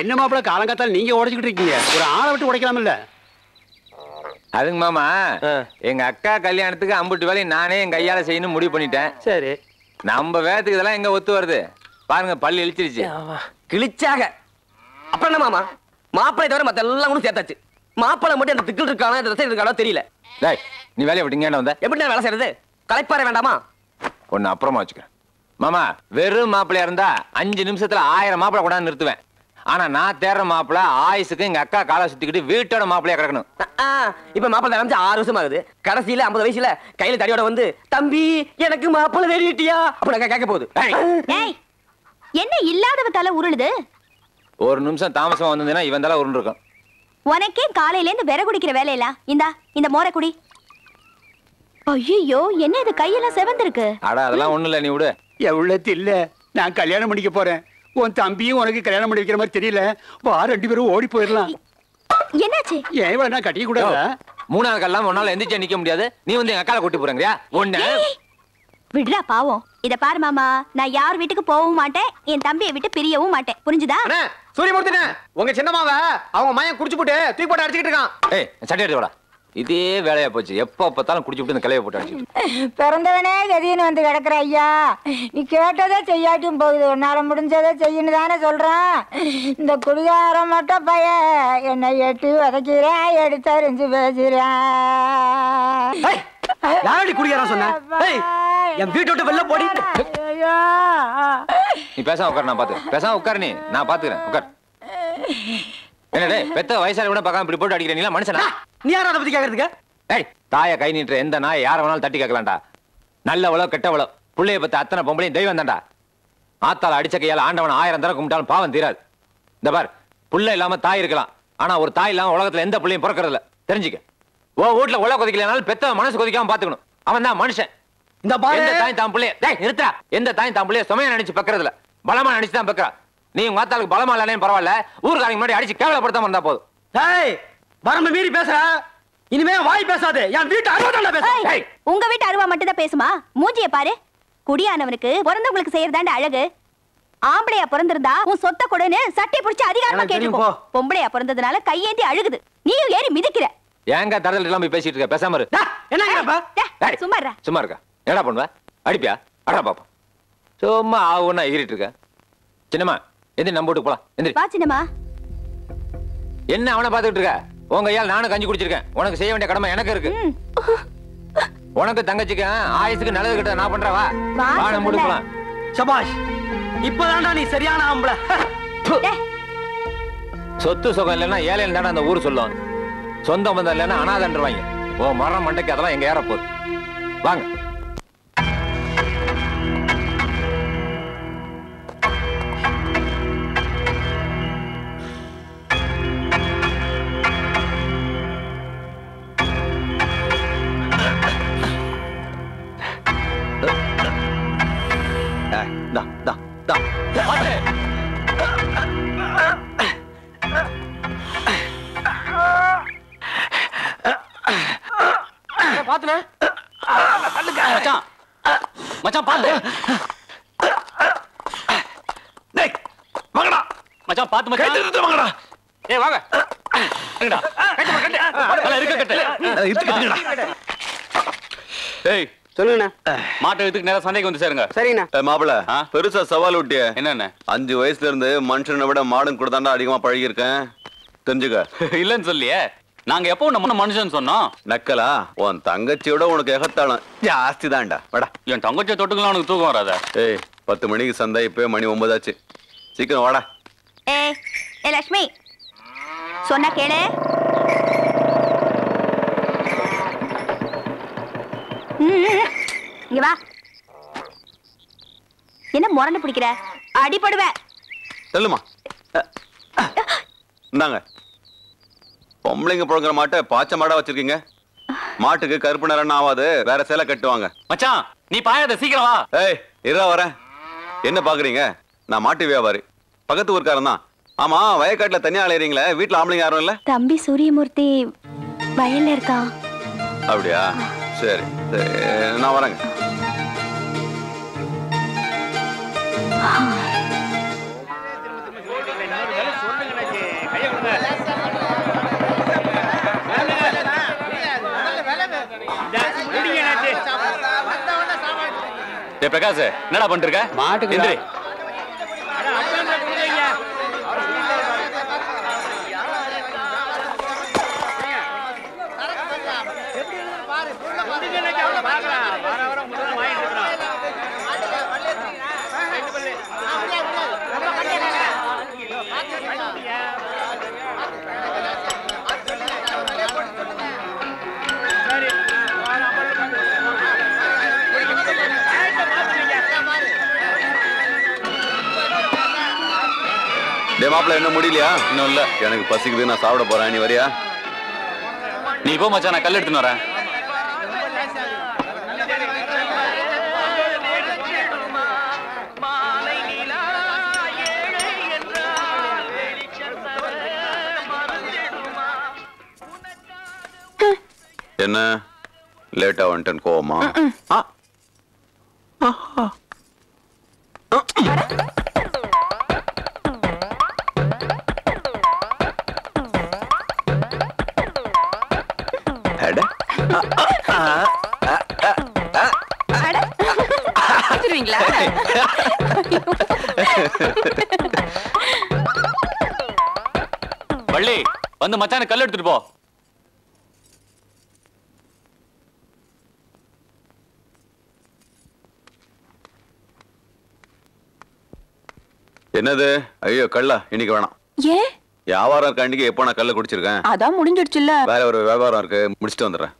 என்ன மாப்பிள்ள காலங்காத்தால நீங்க உடைச்சுக்கிட்டு இருக்கீங்க, ஒரு ஆளை விட்டு உடைக்கலாம்ல? அதுங்க மாமா, எங்க அக்கா கல்யாணத்துக்கு அம்புட்டு வேலையும் நானே என் கையால செய்யணும் முடிவு பண்ணிட்டேன். சரி, நம்ம வேகத்துக்கு இதெல்லாம் எங்க ஒத்து வருது? பாருங்க, பல்லு இழிச்சிருச்சு. கிழிச்சாக. அப்புறம் என்ன மாமா, மாப்பிள்ளை தவிர மத்த எல்லாம் கூட சேர்த்தாச்சு. மாப்பிள்ளை மட்டும் அந்த திக்கில் இருக்கானா இந்த திசை இருக்கானோ தெரியல. டேய், நீ வேலையை விட்டு இங்க வந்த? எப்படி நான் வேலை செய்யறது? களைப்பாற வேண்டாமா? ஒன்னு அப்புறமா வச்சுக்கிறேன். மாமா, வெறும் மாப்பிள்ளையா இருந்தா 5 நிமிஷத்துல 1000 மாப்பிள்ளை கொண்டாந்து நிறுத்துவேன். ஆனா நான் தேடுற மாப்பிள்ள ஆயுசுக்கு எங்க அக்கா காலை சுத்திக்கிட்டு வீட்டோட மாப்பிள்ளையா கிடக்கணும். இப்ப மாப்பிள்ளை ஆரம்பிச்சு 6 வருஷம் ஆகுது. கடைசியில 50 வயசுல கையில தடியோட வந்து, தம்பி எனக்கு மாப்பிள்ளை தேடிட்டியா அப்படி கேட்க போகுது. என்ன இல்லாதவ தலை உருளுது? ஒரு நிமிஷம் தாமசமா வந்ததுன்னா இவன் தலை உருண்டு இருக்கும். உனக்கே காலையில இருந்து விற குடிக்கிற வேலையில இந்த மோரை குடி. ஐயோ, என்ன இது கையெல்லாம் செவந்திருக்கு? அட அதெல்லாம் ஒண்ணு இல்ல, நீ விடு. எவ்வளவு இல்ல, நான் கல்யாணம் பண்ணிக்க போறேன். உன் தம்பியும் உனக்கு கல்யாணம் பண்ணி வைக்கிற மாதிரி தெரியல. வா, 2 பேரும் ஓடி போயிடலாம். என்னாச்சு? ஏன் இவ்வளவு நான் கட்டிக்க கூடாதா? 3ஆவது கல்லாம் உன்னால எந்திரிச்சு நிக்க முடியாது. நீ வந்து எங்க அக்கால கூட்டி போறேங்கறியா? ஒண்ணு விடுறா பாவம். இத பாரு மாமா, நான் யார் வீட்டுக்கு போகவும் மாட்டேன், என் தம்பியை விட்டு பிரியவும் மாட்டேன். புரிஞ்சுதா? சூரியமூர்த்தினே, உங்க சின்னமாவ அவங்க மையன் குடிச்சு போட்டு தூக்கி போட்டு அடிச்சிட்டு இருக்கான். ஏய், சட்டை எடுத்து வாடா. இதே வேலையா போச்சு, எப்ப பார்த்தாலும் குடிச்சு விட்டு இந்த கலையை போட்டு அடிச்சு. பிறந்தவனே கதின்னு வந்து கிடக்குற ஐயா, நீ கேட்டதே செய்யாட்டும் போகுது. உன்னால முடிஞ்சதை செய்யணும் தானே சொல்றான். இந்த குடிகாரம் மட்டும் பைய என்னை எட்டி உதைக்கிறேன், எடுத்தறிஞ்சு பேசுறேன். யாரடி குடிகாரம் சொன்ன? என் வீட்டை விட்டு வெளில போடி. நீ பேசாம உட்கார், நான் பாத்து. பேசாம உட்கார், நான் பாத்துக்கிறேன். உட்கார். என்னடே, பெத்த வயசால கூட பார்க்காம இப்படி போட்டு அடிக்கிற நீ மனுஷனா? நீ யார அதை பத்தி கேக்குறதுக்கு? ஏய், தாய கை நீட்டுற எந்த நாய் யார வேணாலும் தட்டி கேட்கலாம்டா. நல்லவளோ கெட்டவளோ புள்ளைய பத்த அத்தனை பொம்பளையும் தெய்வம் தான்டா. ஆத்தால அடிச்ச கையால ஆண்டவன் 1000 தடவை கும்பிட்டாலும் பாவம் தீராது. இந்த பார், புள்ள இல்லாம தாய் இருக்கலாம், ஆனா ஒரு தாய் இல்லாம உலகத்துல எந்த புள்ளையும் பிறக்கிறது இல்ல, தெரிஞ்சுக்க. ஓ வீட்டுல உலக கொதிக்கலனாலும் பெத்த மனசு கொதிக்காம பாத்துக்கணும். அவன் தான் மனுஷன். இந்த தாய் தான் பிள்ளைய நிறுத்தா. எந்த தாய் தான் பிள்ளைய சுமையா நினைச்சு பக்கறதுல, பலமா நினைச்சு தான் பக்கறா. நீ உங்க ஆத்தாளுக்கு பலமா இல்லைன்னு பரவாயில்ல, ஊருக்காரங்க முன்னாடி அடிச்சு கேவலப்படுத்தாம இருந்தா போதும். வரம்பு மீறி பேசுற, இனிமே வாய் பேசாதே. என் வீட்டு அருவா பேச. உங்க வீட்டு அருவா மட்டும் தான் பேசுமா? மூஞ்சிய பாரு. குடியானவனுக்கு பிறந்தவங்களுக்கு செய்யறதாண்ட அழகு. ஆம்பளையா பிறந்திருந்தா உன் சொத்த கொடுன்னு சட்டை பிடிச்சு அதிகாரமா கேட்டுப்போ. பொம்பளையா பிறந்ததுனால கையேந்தி அழுகுது, நீயும் ஏறி மிதிக்கிற. ஏங்க தரதல் எல்லாம் போய் பேசிட்டு இருக்க? பேசாம இரு. சும்மா இருக்கா? என்னடா பண்ணுவ? அடிப்பியா? அடா பாப்பா. சும்மா ஆவுன்னா எகிரிட்டு இருக்க. சின்னம்மா, எந்திரி, நம்ம வீட்டுக்கு போலாம். எந்திரி. வா சின்னம்மா. என்ன அவனை பாத்துக்கிட்டு இருக்க? உங்க ஐயால் நானும் கஞ்சி குடிச்சிருக்கேன். உனக்கு செய்ய வேண்டிய கடமை எனக்கு இருக்கு. உனக்கு தங்கச்சிக்கு ஆயுசுக்கு நல்லது கிட்ட நான் பண்றேன். வா, நம்ம வீட்டுக்கு போலாம். சபாஷ், இப்பதான்டா நீ சரியான ஆம்பளை. சொத்து சுகம் இல்லைன்னா ஏழையில் தானே அந்த ஊர் சொல்லும். சொந்த பந்தம் இல்லைன்னா அனாதன்றுவாங்க. ஓ மரம் மண்டைக்கு அதெல்லாம் எங்க ஏற போகுது. வாங்க. மச்சான் பாத்து. வாங்கடா மச்சான், பாத்து மச்சான். வாங்கடா. ஏய் வாங்க. வாங்கடா. கட்டு இருக்க கட்டு. இருக்கு கட்டுடா. ஏய் சொல்லுங்கண்ணா. மாட்டை வித்துக்கு நேரா சந்தைக்கு வந்து சேருங்க. சரிங்கண்ணா. மாப்பிள்ள, பெருசா சவால் விட்டிய. என்னன்னு? 5 வயசுல இருந்து மனுஷனை விட மாடும் கூட தாண்டா அதிகமா பழகி இருக்கேன், தெரிஞ்சுக்க. இல்லன்னு சொல்லியே, நாங்க எப்போ நம்ம மனுஷன் சொன்னோம்? நக்கலா? உன் தங்கச்சியோட உனக்கு எகத்தாளம் ஜாஸ்தி தான்டா. வாடா. என் தங்கச்சியை தொட்டுக்கலாம் உனக்கு தூக்கம் வராத. ஏய், 10 மணிக்கு சந்தை, இப்பவே மணி 9 ஆச்சு. சீக்கிரம் வாடா. ஏ லட்சுமி, சொன்னா கேளு. இங்க வா. என்ன முரண்டு பிடிக்கிற? அடிபடுவேன். சொல்லுமா. இந்தாங்க. பொம்பளைங்க புழங்குற மாட்டை பாச்ச மாடா வச்சிருக்கீங்க. மாட்டுக்கு கருப்பு நிறம் ஆகாது, வேற சேலை கட்டுவாங்க. மச்சான் நீ பாயாத, சீக்கிரம் வா. ஏய் இரா வரேன். என்ன பாக்குறீங்க? நான் மாட்டு வியாபாரி, பக்கத்து ஊர்க்காரன் தான். ஆமா, வயக்காட்டுல தனியா அலையறீங்களே, வீட்டுல ஆம்பளைங்க யாரும் இல்ல? தம்பி சூரியமூர்த்தி வயல்ல இருக்கான். அப்படியா? சரி சரி, நான் வரேங்க. பிரகாஷ் என்னடா பண்ணிருக்க? மாட்டுக்கு எந்திரி. மாப்பிள்ள என்ன முடியலையா? இன்னும் இல்ல. எனக்கு பசிக்குது, நான் சாப்பிட போறேன். நீ வரியா? நீ போ மச்சான், நான் கல் எடுத்துன்னு வரேன். என்ன லேட்டா வந்துட்டேன் கோவமா? வள்ளி வந்து மச்சான கல் எடுத்துட்டு போ. என்னது? ஐயோ கல்லா இன்னைக்கு வேணாம். ஏன்? வியாபாரம் இருக்காண்டிக்கு எப்போ நான் கல்ல குடிச்சிருக்கேன். அதான் முடிஞ்சிடுச்சுல்ல. வேற ஒரு வியாபாரம் இருக்கு, முடிச்சுட்டு வந்துடுறேன்.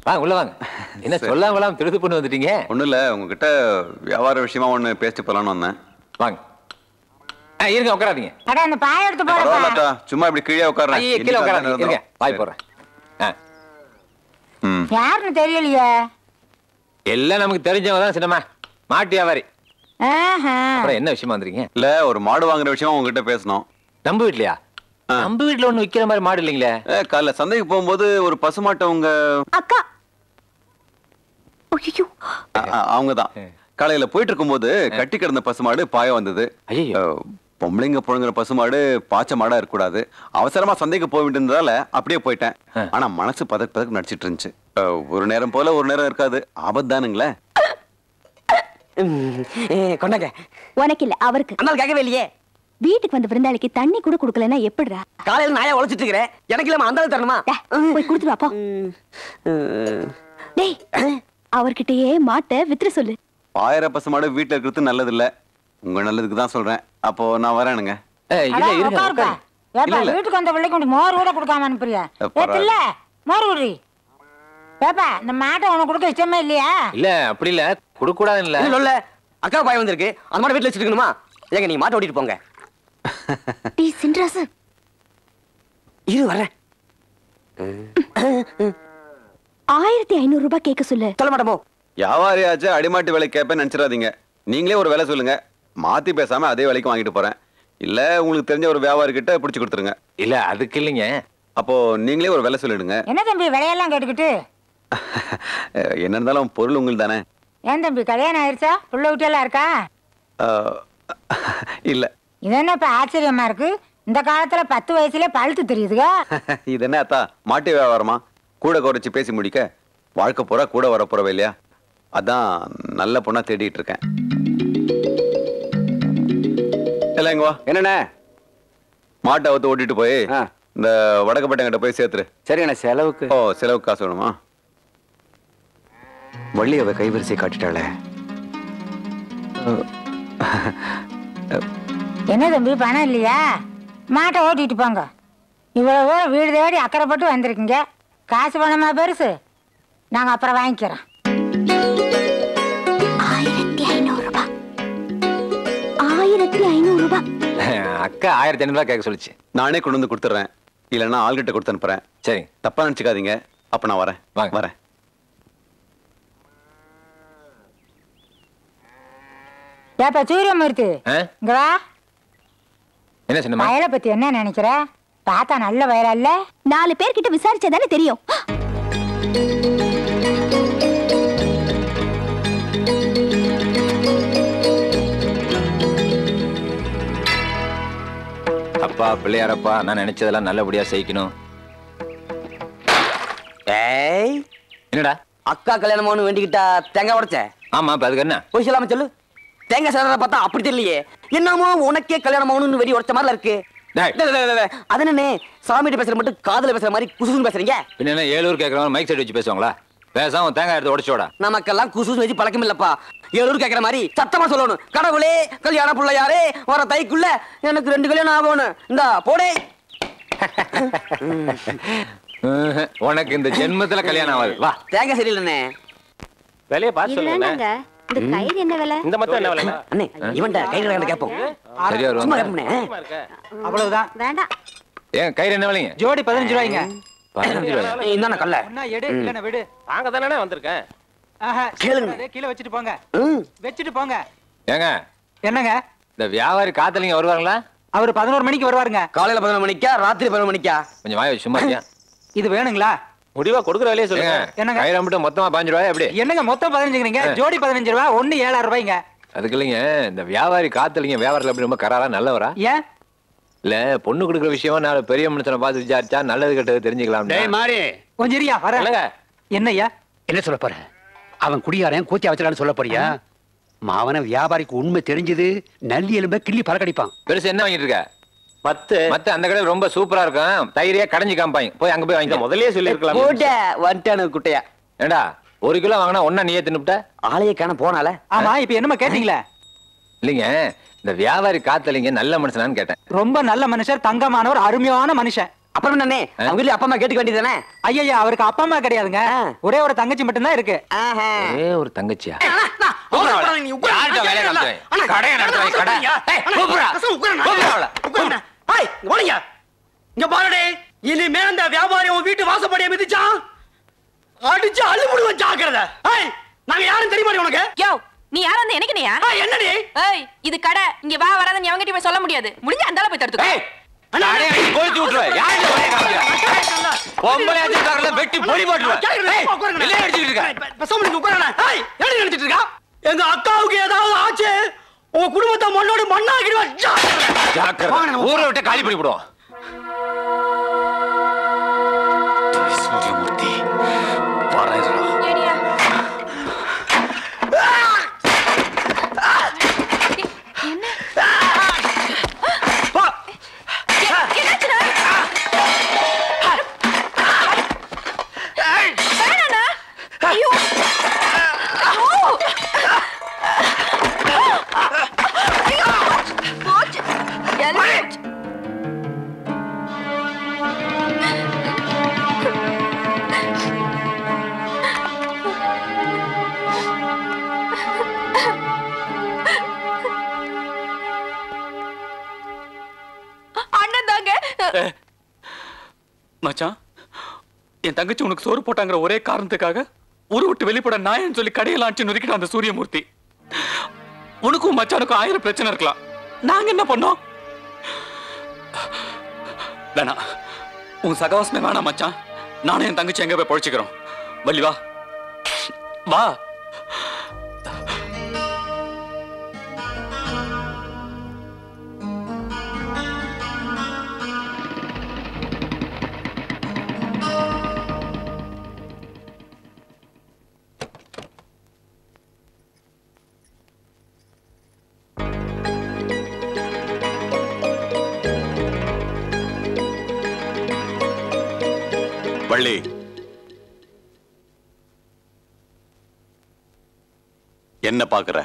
வாங்க உள்ள வாங்க. என்ன சொல்லாமலாம் திருது பண்ணி வந்துட்டீங்க? ஒண்ணும் இல்ல, உங்ககிட்ட வியாபார விஷயமா ஒண்ணு பேசிட்டு போலான்னு வந்தேன். வாங்க. இருங்க உட்காராதீங்க. அட அந்த பாய எடுத்து போடுப்பா. பரவாயில்லடா, சும்மா இப்படி கீழே உட்கார்றேன். ஐயே கீழே உட்காராதீங்க. இருங்க பாய் போடுறேன். யாருன்னு தெரியலையே. எல்லாம் நமக்கு தெரிஞ்சவங்க தான் சின்னம்மா. மாட்டு வியாபாரி. அப்புறம் என்ன விஷயமா வந்துறீங்க? இல்ல ஒரு மாடு வாங்குற விஷயமா உங்ககிட்ட பேசணும். நம்ம வீட்லயா? நம்ம வீட்ல ஒண்ணு விக்கிற மாதிரி மாடு இல்லைங்களே. காலைல சந்தைக்கு போகும்போது ஒரு பசுமாட்டை உங்க அக்கா அவங்கதான் காலையில போயிட்டு இருக்கும்போது கட்டி கிடந்த பசுமாடு பாய வந்தது. பொம்பளைங்க புழங்குற பசுமாடு பாச்ச மாடா இருக்கக்கூடாது. அவசரமா சந்தைக்கு போக வேண்டியதால அப்படியே போயிட்டேன். ஆனா மனசு பதக்கு பதக்கு நடிச்சிட்டு இருந்துச்சு. ஒரு நேரம் போல ஒரு நேரம் இருக்காது. ஆபத்தானுங்களே. கொண்டாங்க. உனக்கு இல்ல அவருக்கு. அண்ணால் கேட்கவே இல்லையே. வீட்டுக்கு வந்த விருந்தாளிக்கு தண்ணி கூட குடுக்கலன்னா எப்படிடா? காலையில நாயா உழைச்சிட்டு இருக்கிறேன். எனக்கு இல்லாம அந்த தரணுமா? போய் குடுத்துட்டு வா போ. டேய் அவர்கிட்டயே மாட்ட வித்துற சொல்லு. பாயிர பசுமாடு வீட்டுல இருக்கிறது நல்லது இல்ல. உங்க நல்லதுக்கு தான் சொல்றேன். அப்போ நான் வரேனுங்க. வீட்டுக்கு வந்த பிள்ளைக்கு மோர் கூட கொடுக்காம அனுப்புறியா? இல்ல மோர் குடி. பாப்பா இந்த மாட்டை உனக்கு கொடுக்க இஷ்டமே இல்லையா? இல்ல அப்படி இல்ல, கொடுக்க கூடாது இல்ல. இல்ல அக்கா பாய் வந்திருக்கு, அந்த மாட்டை வீட்டுல வச்சிருக்கணுமா? ஏங்க நீங்க மாட்டை ஓட்டிட்டு போங்க. டீ சின்ராசு இரு வரேன். 1500 ரூபாய் கேட்க சொல்லு. சொல்ல மாட்டோமோ? வியாபாரியாச்சு அடிமாட்டு விலை கேட்பேன்னு நினைச்சிடாதீங்க. நீங்களே ஒரு வேலை சொல்லுங்க, மாத்தி பேசாம அதே விலைக்கு வாங்கிட்டு போறேன். இல்ல உங்களுக்கு தெரிஞ்ச ஒரு வியாபாரி கிட்ட பிடிச்சு கொடுத்துருங்க. இல்ல அதுக்கு இல்லைங்க. அப்போ நீங்களே ஒரு வேலை சொல்லிடுங்க. என்ன தம்பி விலையெல்லாம் கேட்டுக்கிட்டு? என்ன இருந்தாலும் பொருள் உங்களுக்கு தானே. ஏன் தம்பி கல்யாணம் ஆயிடுச்சா? புள்ள விட்டெல்லாம் இருக்கா? இல்ல. இது என்ன இப்ப ஆச்சரியமா இருக்கு? இந்த காலத்துல 10 வயசுல பழுத்து தெரியுதுங்க. இது என்ன அத்தா மாட்டு வியாபாரமா? கூட குறைச்சு பேசி முடிக்க வாழ்க்கை பூரா கூட வர போறவே இல்லையா? அதான் நல்ல பொண்ணா தேடிட்டு இருக்கேன். இல்லைங்க வா. என்னண்ணே? மாட்டை அவுத்து ஓட்டிட்டு போய் இந்த வடக்கப்பட்டங்கிட்ட போய் சேர்த்துரு. சரிண்ணே. செலவுக்கு? ஓ செலவுக்கு காசு வேணுமா? வள்ளி அவ கைவரிசை காட்டிட்டாளே. என்ன தம்பி பணம் இல்லையா? மாட்டை ஓட்டிட்டு போங்க. இவ்வளவு வீடு தேடி அக்கறைப்பட்டு வந்திருக்கீங்க. காசு பணமா பெருசு? நாங்க அப்புறம் வாங்கிக்கிறோம். 1500 ரூபாய். 1500 ரூபாய். அக்கா 1500 ரூபாய் கேட்க சொல்லிச்சு. நானே கொண்டு வந்து கொடுத்துறேன். இல்லைன்னா ஆள்கிட்ட கொடுத்து அனுப்புறேன். சரி தப்பா நினைச்சுக்காதீங்க. அப்ப நான் வரேன். வரேன். ஏப்பா சூரியமூர்த்தி இங்க வா. என்ன சொன்னமா? வயலை பத்தி என்ன நினைக்கிற? பார்த்தா நல்ல வயலா இல்ல? 4 பேர்கிட்ட விசாரிச்சதானே தெரியும். அப்பா பிள்ளையாரப்பா நான் நினைச்சதெல்லாம் நல்லபடியா செய்யணும். ஏய் என்னடா அக்கா கல்யாணம் ஆகணும் வேண்டிக்கிட்டா தேங்காய் உடைச்ச? ஆமா இப்ப அதுக்கு என்ன? போய் சொல்லாம சொல்லு. தேங்காய் சாதத்தை பார்த்தா அப்படி தெரியலையே. என்னமோ உனக்கே கல்யாணம் ஆகணும்னு வெடி உடைச்ச மாதிரி இருக்கு. அது என்ன சாமிகிட்ட பேசுற மட்டும் காதுல பேசுற மாதிரி குசுன்னு பேசுறீங்க? பின்ன 7 ஊர் கேட்கறவங்க மைக் செட் வச்சு பேசுவாங்களா? பேசாம தேங்காய் எடுத்து உடைச்சோட. நமக்கெல்லாம் குசுன்னு வச்சு பழக்கம் இல்லப்பா. 7 ஊர் கேட்கற மாதிரி சத்தமா சொல்லணும். கடவுளே கல்யாண பிள்ளையாரே வர தைக்குள்ள எனக்கு 2 கல்யாணம் ஆகணும். இந்தா போடே. உனக்கு இந்த ஜென்மத்துல கல்யாணம் ஆகாது. வா. தேங்காய் சரியில்லைண்ணே. விலைய பார்த்து சொல்லுங்க. இந்த கயிறு என்ன விலை? இந்த மொத்தம் என்ன விலை? அண்ணே இவன்ட கையில கேட்போம். சரியா சும்மா வரும். கேட்போம்ண்ணே. அவ்வளவுதான். வேண்டாம். ஏன் கயிறு என்ன விலைங்க? ஜோடி 15 ரூபாய்ங்க. 15 ரூபாய். இந்தாண்ணே கல்ல. ஒண்ணா எடு இல்லனா விடு. நாங்க தானே வந்திருக்கேன். ஆஹா கேளுங்க. கீழ வச்சிட்டு போங்க. வச்சிட்டு போங்க. ஏங்க என்னங்க? இந்த வியாபாரி காத்தலிங்க வருவாங்களா? அவர் 11 மணிக்கு வருவாருங்க. காலையில 11 மணிக்கா ராத்திரி 11 மணிக்கா? கொஞ்சம் வாய் சும்மா இருக்கியா? இது வேணுங்களா? முடிவா கொடுக்குற விலையை சொல்லுங்க. என்னங்க? கயிறு மட்டும் மொத்தமா 15 ரூபாய் எப்படி? என்னங்க மொத்தம் 15ங்கறீங்க? ஜோடி 15 ரூபாய், ஒண்ணு 7000 ரூபாய்ங்க. அதுக்கு இல்லைங்க இந்த வியாபாரி காத்தலிங்க வியாபாரத்துல எப்படி ரொம்ப கராரா நல்லவரா? ஏன்? இல்ல பொண்ணு கொடுக்குற விஷயமா நான் பெரிய மனுஷனை பார்த்து விசாரிச்சா நல்லது கெட்டது தெரிஞ்சுக்கலாம். டேய் மாறி, கொஞ்சம் இரியா வரேன். என்னங்க? என்னய்யா? என்ன சொல்ல போற? அவன் குடியாரன் கூத்தியா வச்சிருக்கான்னு சொல்ல போறியா? மாவன வியாபாரிக்கு உண்மை தெரிஞ்சது நல்லி எலும்ப கிள்ளி பறக்கடிப்பான். பெருசு என்ன வாங்கிட்டு இருக்க? மத்த அந்த கடை ரொம்ப சூப்பரா இருக்கும். தயிரே கடைஞ்சி காமிப்பாங்க. போய் அங்க போய் வாங்கிக்க. முதல்லயே சொல்லிருக்கலாம். போட்ட வந்துட்டானு குட்டையா. ஏண்டா 1 கிலோ வாங்கினா ஒன்னா நீயே தின்னுட்ட? ஆளையே காண போனால. ஆமா இப்ப என்னமா கேட்டீங்களே? இல்லைங்க இந்த வியாபாரி காத்தலிங்க நல்ல மனுஷனான்னு கேட்டேன். ரொம்ப நல்ல மனுஷர், தங்கமானவர், அருமையான மனுஷன். அப்புறம் என்னண்ணே அவங்க வீட்டுல அப்பா அம்மா கேட்டுக்க வேண்டியதானே? ஐயா அவருக்கு அப்பா அம்மா கிடையாதுங்க. ஒரே ஒரு தங்கச்சி மட்டும் தான் இருக்கு. ஒரே ஒரு தங்கச்சியா? யார்கிட்ட வேலையை காமிச்சேன்? கடையை நடத்துறேன் கடை. கூப்பிடுறா. கூப்பிடுறா. இங்க பாருடே, இனிமே அந்த வியாபாரி உன் வீட்டு வாசப்படியை மிதிச்சான் அடிச்சு அள்ளிமுடுவன் ஜாக்கிரதை. நாங்க யாரும் தெரியுமா உனக்கு? யோ நீ யாரா இருந்தா எனக்கு நீயா? என்னடி? ஏய் இது கடை, இங்க வா வராதன்னு எவங்கிட்ட போய் சொல்ல முடியாது. முடிஞ்ச அந்தால போய் தடுத்துக்கோ. கடையை அடிச்சு கொளுத்தி விட்டுருவேன். யார்கிட்ட வேலையை காமிச்சேன்? பொம்பளை அடிச்சுட்டாங்கல வெட்டி பொடி போட்டுருவேன். இல்லையே அடிச்சுட்டு இருக்க. பசங்களுக்கு உட்காரடா. என்ன நினைச்சிட்டு இருக்கா? எங்க அக்காவுக்கு ஏதாவது ஆச்சு உங்க குடும்பத்தை மண்ணோடு மண்ணாக்கிடுவா. ஜாக்கிரதை. ஊரை விட்டு காலி பண்ணி விடுவோம். சூரியமூர்த்தி பாராயணா. ஏடியா என்ன என்னாச்சுடா? வேணாண்ணா. ஐயோ ஐயோ போச்சு எல்லாம் போச்சு. அண்ணன் தாங்க. மச்சான், என் தங்கச்சி உனக்கு சோறு போட்டாங்கிற ஒரே காரணத்துக்காக ஊரு விட்டு வெளிப்பட நாயன்னு சொல்லி கடையெல்லாம் அடிச்சு நொறுக்கிட்ட அந்த சூரியமூர்த்தி. உனக்கும் மச்சானுக்கும் 1000 பிரச்சனை இருக்கலாம். நாங்க என்ன பண்ணோம்? வேணா உன் சகவாசமே வேணாம் மச்சான். நானும் என் தங்கச்சி எங்க போய் பொழைச்சுக்கிறோம். வள்ளி வா வா. வள்ளி, என்ன பாக்குற?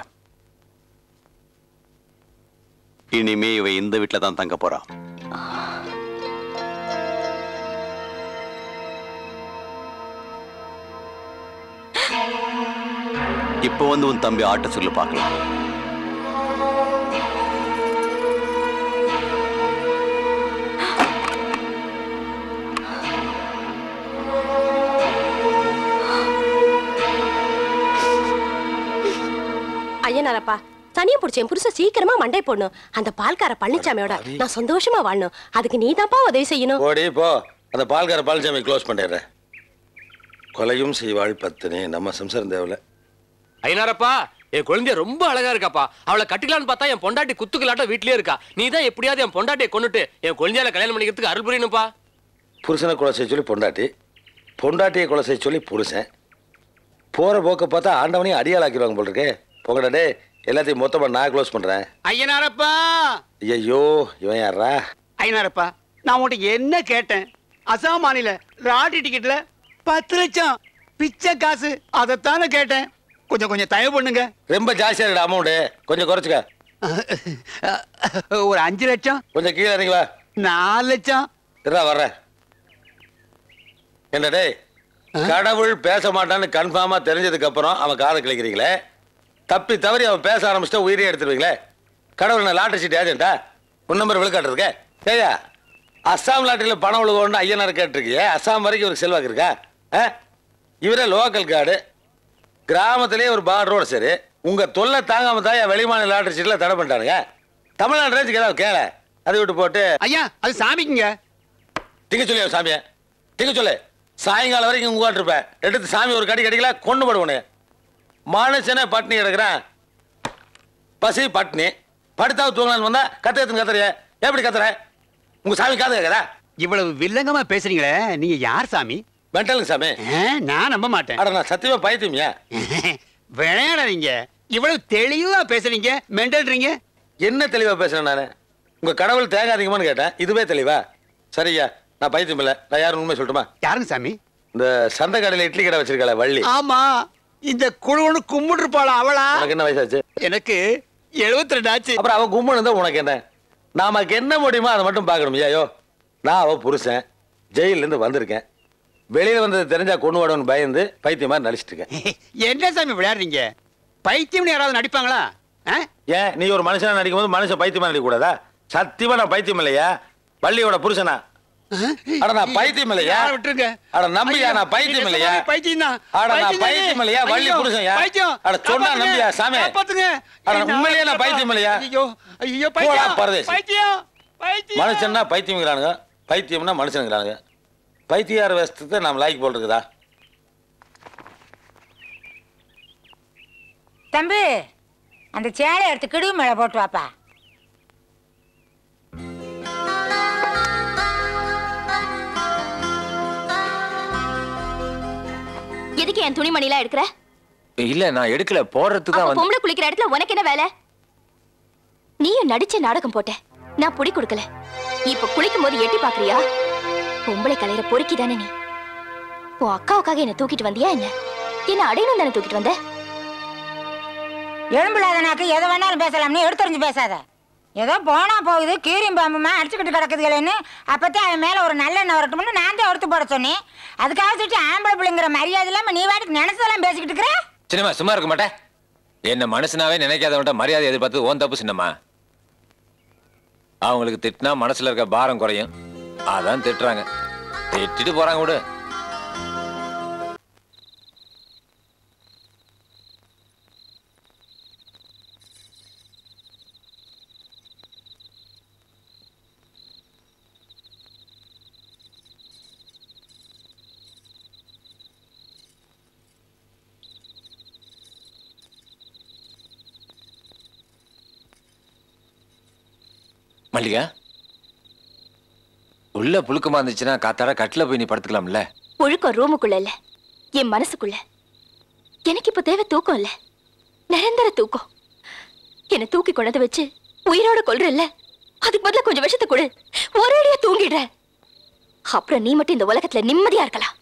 இனிமே இவ இந்த வீட்டுல தான் தங்க போறா. இப்ப வந்து உன் தம்பி ஆட்ட சொல்லு பார்க்கலாம். ஐயனாரப்பா சனியை பிடிச்ச என் புருஷன் சீக்கிரமா மண்டை போடணும். அந்த பால்கார பழனிசாமியோட நான் சந்தோஷமா வாழணும். அதுக்கு நீ தான்ப்பா உதவி செய்யணும். ஓடி போ. அந்த பால்கார பழனிசாமி க்ளோஸ் பண்ணிடுறேன். கொலையும் செய்வாள் பத்தினி நம்ம சம்சாரம் தேவல. ஐயனாரப்பா என் குழந்தைய ரொம்ப அழகா இருக்காப்பா. அவளை கட்டிக்கலான்னு பார்த்தா என் பொண்டாட்டி குத்துக்கலாட்டம் வீட்லயே இருக்கா. நீ தான் எப்படியாவது என் பொண்டாட்டியை கொண்டுட்டு என் குழந்தையால கல்யாணம் பண்ணிக்கிறதுக்கு அருள் புரியணும்ப்பா. புருஷனை கொலை செய்ய சொல்லி பொண்டாட்டி, பொண்டாட்டியை கொலை செய்ய சொல்லி புருஷன். போற போக்க பார்த்தா ஆண்டவனையும் அடியாள் ஆக்கிடுவாங்க போல் இருக்கு. போங்கடா டே, எல்லாத்தையும் மொத்தமா நான் க்ளோஸ் பண்றேன். ஐயனாரப்பா. ஐயோ, இவன் யாரா? ஐயனாரப்பா, நான் உன்கிட்ட என்ன கேட்டேன்? அசாம் மாநில ராட்டி டிக்கெட்ல 10 லட்சம் பிச்சை காசு, அதைத்தானே கேட்டேன். கொஞ்சம் தயவு பண்ணுங்க. ரொம்ப ஜாஸ்தியா இருக்கு அமௌண்ட், கொஞ்சம் குறைச்சுக்க. ஒரு 5 லட்சம். கொஞ்சம் கீழே இறங்கி வா. 4 லட்சம். வர்றேன். என்ன டேய், கடவுள் பேச மாட்டான்னு கன்ஃபார்மா தெரிஞ்சதுக்கு அப்புறம் அவன் காதை கிளிக்கிறீங்களே, தப்பி தவறி அவன் பேச ஆரம்பிச்சுட்டா உயிரே எடுத்துருவீங்களே. கடவுள் நான் லாட்டரி சீட் ஏஜென்ட்டா? உன் நம்பர் விழுக்காட்டுருக்கே. ஏயா, அஸ்ஸாம் லாட்டரியில் பணம் விழுகணும்னு ஐயனார் கேட்டிருக்கியே, அஸ்ஸாம் வரைக்கும் இவருக்கு செல்வாக்கு இருக்கா? இவரே லோக்கல் கார்டு, கிராமத்திலேயே ஒரு பார்டரோட. சரி, உங்க தொல்லை தாங்காம தான் வெளிமாநில லாட்டரி சீட்ல தடை பண்ணிட்டானுங்க. தமிழ்நாடு ரேஞ்சுக்கு ஏதாவது கேள, அதை விட்டு போட்டு. ஐயா, அது சாமிக்குங்க. திங்க சொல்லி சாமிய திங்க சொல்லு. சாயங்காலம் வரைக்கும் உங்க இருப்பேன். எடுத்து சாமி ஒரு கடி கடிக்கல கொண்டு போடுவனே. மனுஷனே பட்னி கிடக்குறேன். பசி பட்னி, படுத்தாவது தூங்கலான்னு வந்தா கத்துறதுன்னு கத்துறிய. எப்படி கத்துற? உங்க சாமி காது கேட்கறா? இவ்வளவு வில்லங்கமா பேசுறீங்களே, நீங்க யார் சாமி? மென்டலுங்க சாமி. நான் நம்ப மாட்டேன். அட, நான் சத்தியமா பைத்தியமியா? விளையாடாதீங்க. இவ்வளவு தெளிவா பேசுறீங்க, மென்டல்றீங்க. என்ன தெளிவா பேசுறேன் நானு? உங்க கடவுள் தேங்க அதிகமானு கேட்டேன், இதுவே தெளிவா? சரியா, நான் பைத்தியம் இல்ல. நான் யாரும் உண்மை சொல்லட்டுமா? யாருங்க சாமி? இந்த சந்தை கடையில இட்லி கடை வச்சிருக்கல வள்ளி. ஆமா, இந்த குழுன்னு கும்பிட்டு இருப்பாளா அவளா? உனக்கு என்ன வயசாச்சு? எனக்கு 72 ஆச்சு. அப்புறம் அவன் கும்பன் தான் உனக்கு என்ன? நமக்கு என்ன முடியுமோ அதை மட்டும் பார்க்கணும். ஐயோ, நான் அவ புருஷன், ஜெயில இருந்து வந்திருக்கேன். வெளியில வந்தது தெரிஞ்சா கொண்டு வாடன்னு பயந்து பைத்தியம் மாதிரி நடிச்சிட்டு இருக்கேன். என்ன சாமி விளையாடுறீங்க? பைத்தியம்னு யாராவது நடிப்பாங்களா? ஏன் நீ ஒரு மனுஷனா நடிக்கும் போது மனுஷன் பைத்தியமா நடிக்க கூடாதா? சத்தியமா நான் பைத்தியம் இல்லையா? வள்ளியோட புருஷனா? அட, நான் பைத்தியம் இல்லையா? விட்டுருங்க. அட, நம்பியா? நான் பைத்தியம் இல்லையா? பைத்தியம் தான். அட, நான் பைத்தியம் இல்லையா? வள்ளி புருஷன்யா? அட, சொன்னா நம்பியா சாமி? அட, உண்மையிலேயே நான் பைத்தியம் இல்லையா? ஐயோ ஐயோ, பைத்தியம் பைத்தியம் பைத்தியம். மனுஷன்னா பைத்தியம்ங்கிறானுங்க, பைத்தியம்னா மனுஷனுங்கிறானுங்க. பைத்தியார் வேஷத்தை நாம் லாய்க்கு போல் இருக்குதா? தம்பி, அந்த சேலை எடுத்து கிடுகு மேல போட்டு வாப்பா. எதுக்கு என் துணிமணிலாம் எடுக்கிற? இல்ல, நான் எடுக்கல, போறதுக்கு தான் வந்து. பொம்பளை குளிக்கிற இடத்துல உனக்கு என்ன வேலை? நீயும் நடிச்ச நாடகம் போட்ட, நான் புடி கொடுக்கல. இப்ப குளிக்கும் போது எட்டி பாக்குறியா? பொம்பளை கலையிற பொறுக்கி தானே நீ. உன் அக்காவுக்காக என்ன தூக்கிட்டு வந்தியா என்ன? என்ன அடையணும் தானே தூக்கிட்டு வந்த? எலும்பில்லாதனாக்கு எதை வேணாலும் பேசலாம்னு எடுத்துறிஞ்சு பேசாத. ஏதோ போனா போகுது, கீரியும் பாம்புமா அடிச்சுக்கிட்டு கிடக்குதுகளேன்னு அப்பத்தான் அவன் மேல ஒரு நல்லெண்ணெய் வரட்டும்னு நான் தான் எடுத்து போட சொன்னேன். அதுக்காக சொல்லிட்டு ஆம்பளை பிள்ளைங்கிற மரியாதை இல்லாம நீ வாட்டுக்கு நினைச்சதெல்லாம் பேசிக்கிட்டு இருக்கிற. சின்னம்மா, சும்மா இருக்க மாட்டேன். என்ன மனுஷனாவே நினைக்காதவன்ட்ட மரியாதை எதிர்பார்த்து ஓன் தப்பு சின்னம்மா. அவங்களுக்கு திட்டினா மனசுல இருக்க பாரம் குறையும், அதான் திட்டுறாங்க. திட்டிட்டு போறாங்க விடு. மல்லிகா, உள்ள புழுக்கமா இருந்துச்சுன்னா காத்தாட கட்டில போய் நீ படுத்துக்கலாம்ல. புழுக்கம் ரூமுக்குள்ள இல்ல, என் மனசுக்குள்ள. எனக்கு இப்ப தேவை தூக்கம் இல்ல, நிரந்தர தூக்கம். என்ன தூக்கி கொண்டு வச்சு உயிரோட கொல்றல்ல, அதுக்கு பதிலா கொஞ்சம் விஷத்தை கொடு, ஒரேடியா தூங்கிடுற. அப்புறம் நீ மட்டும் இந்த உலகத்துல நிம்மதியா இருக்கலாம்.